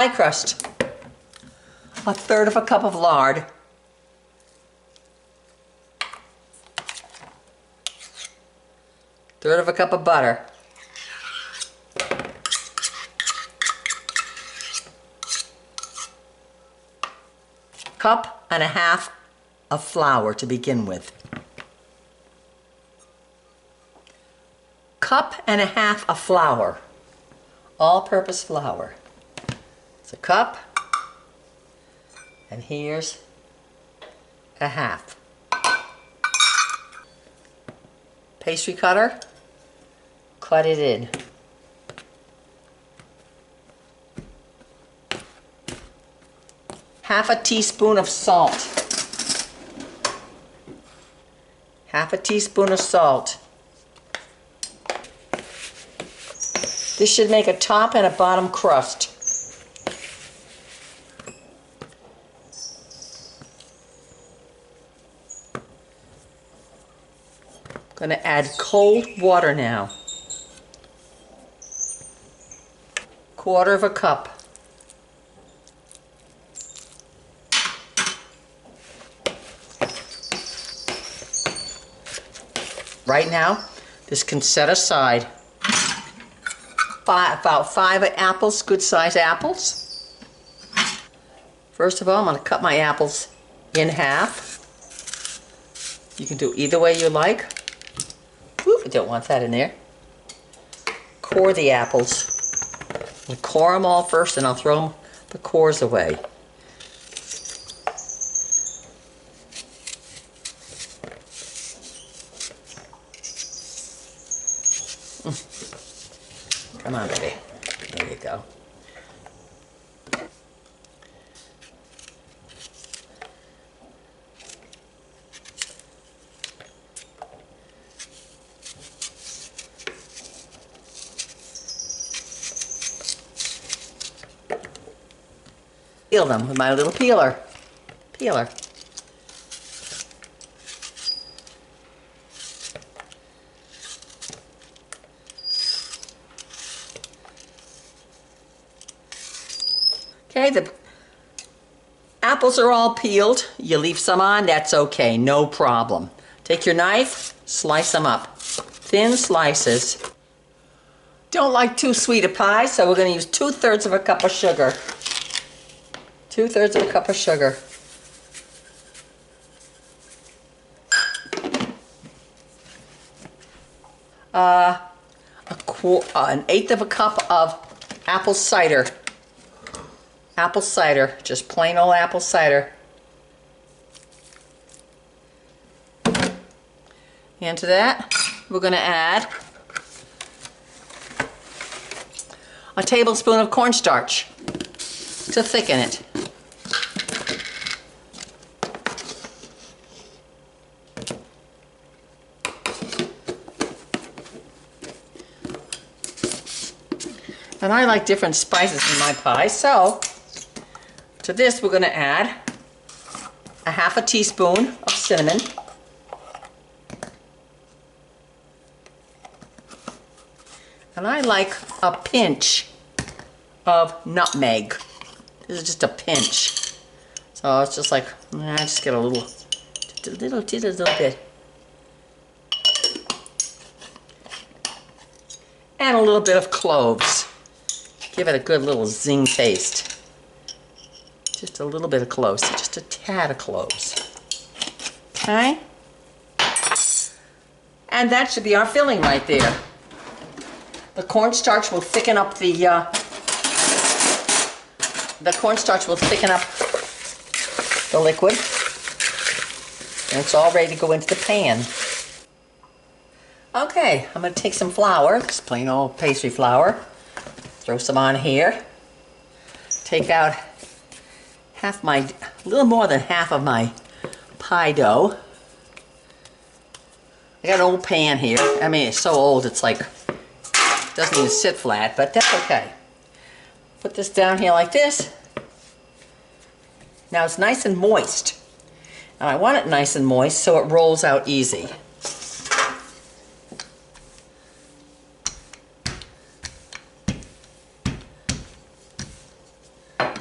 pie crust, a third of a cup of lard, third of a cup of butter, cup and a half of flour to begin with. Cup and a half of flour, all-purpose flour. It's a cup, and here's a half. Pastry cutter, cut it in. Half a teaspoon of salt. Half a teaspoon of salt. This should make a top and a bottom crust. I'm going to add cold water now. Quarter of a cup. Right now, this can set aside. About 5 apples, good size apples. First of all, I'm going to cut my apples in half. You can do either way you like. Ooh, I don't want that in there. Core the apples. I'll core them all first and I'll throw the cores away. Come on, baby. There you go. Peel them with my little peeler. Okay, the apples are all peeled. You leave some on, that's okay, no problem. Take your knife, slice them up. Thin slices. Don't like too sweet a pie, so we're going to use 2/3 of a cup of sugar. 2/3 of a cup of sugar. An eighth of a cup of apple cider. Apple cider, just plain old apple cider. And to that, we're going to add a tablespoon of cornstarch to thicken it. And I like different spices in my pie, so to this we're going to add a half a teaspoon of cinnamon, and I like a pinch of nutmeg. This is just a pinch, so it's just like I just get a little bit, and a little bit of cloves. Give it a good little zing taste. Just a little bit of cloves, just a tad of cloves. Okay? And that should be our filling right there. The cornstarch will thicken up the liquid. And it's all ready to go into the pan. Okay, I'm going to take some flour, just plain old pastry flour. Throw some on here. Take out a little more than half of my pie dough. I got an old pan here. I mean, it's so old it's like, it doesn't even sit flat, but that's okay. Put this down here like this. Now it's nice and moist. And I want it nice and moist so it rolls out easy.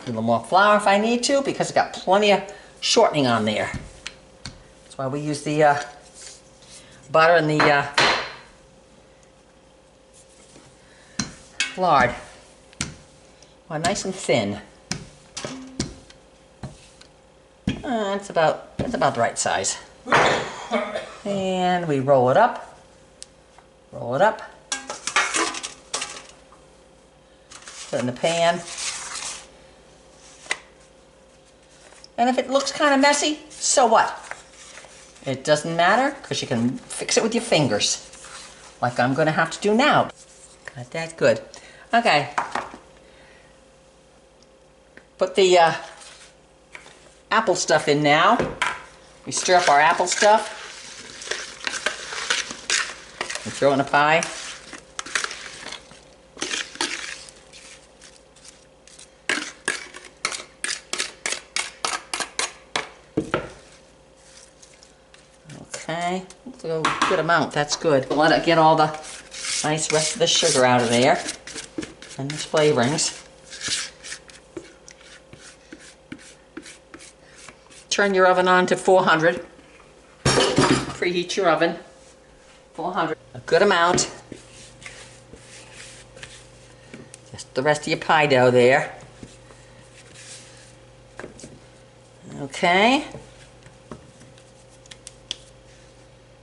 A little more flour if I need to, because it's got plenty of shortening on there. That's why we use the butter and the lard. Well, nice and thin. It's about the right size. And we roll it up. Roll it up. Put it in the pan. And if it looks kind of messy, so what? It doesn't matter, because you can fix it with your fingers, like I'm going to have to do now. Got that good. Okay. Put the apple stuff in now. We stir up our apple stuff and throw it in a pie. Okay, that's a good amount, that's good. Let it get all the nice rest of the sugar out of there and the flavorings. Turn your oven on to 400. Preheat your oven. 400. A good amount. Just the rest of your pie dough there. Okay.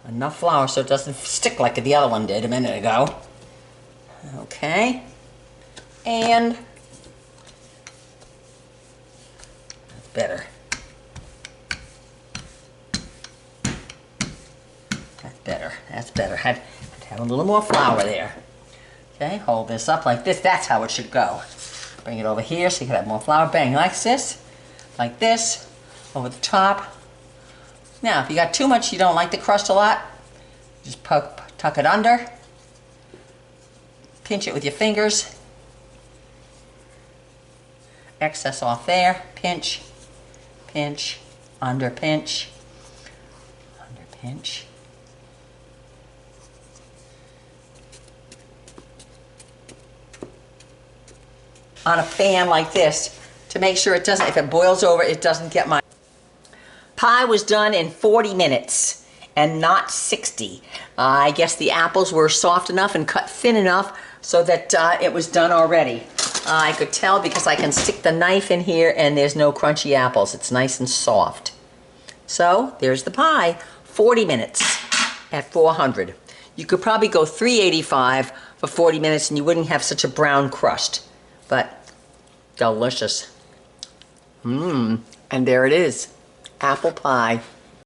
Enough flour so it doesn't stick like the other one did a minute ago. Okay. And that's better. That's better. That's better. Have a little more flour there. Okay, hold this up like this. That's how it should go. Bring it over here so you can have more flour. Bang, like this. Like this. Over the top. Now, if you got too much, you don't like the crust a lot, just tuck it under. Pinch it with your fingers. Excess off there. Pinch. Pinch. Under pinch. Under pinch. On a fan like this to make sure it doesn't, if it boils over, it doesn't get my... Pie was done in 40 minutes and not 60. I guess the apples were soft enough and cut thin enough so that it was done already. I could tell because I can stick the knife in here and there's no crunchy apples. It's nice and soft. So there's the pie. 40 minutes at 400. You could probably go 385 for 40 minutes and you wouldn't have such a brown crust. But delicious. And there it is. Apple pie.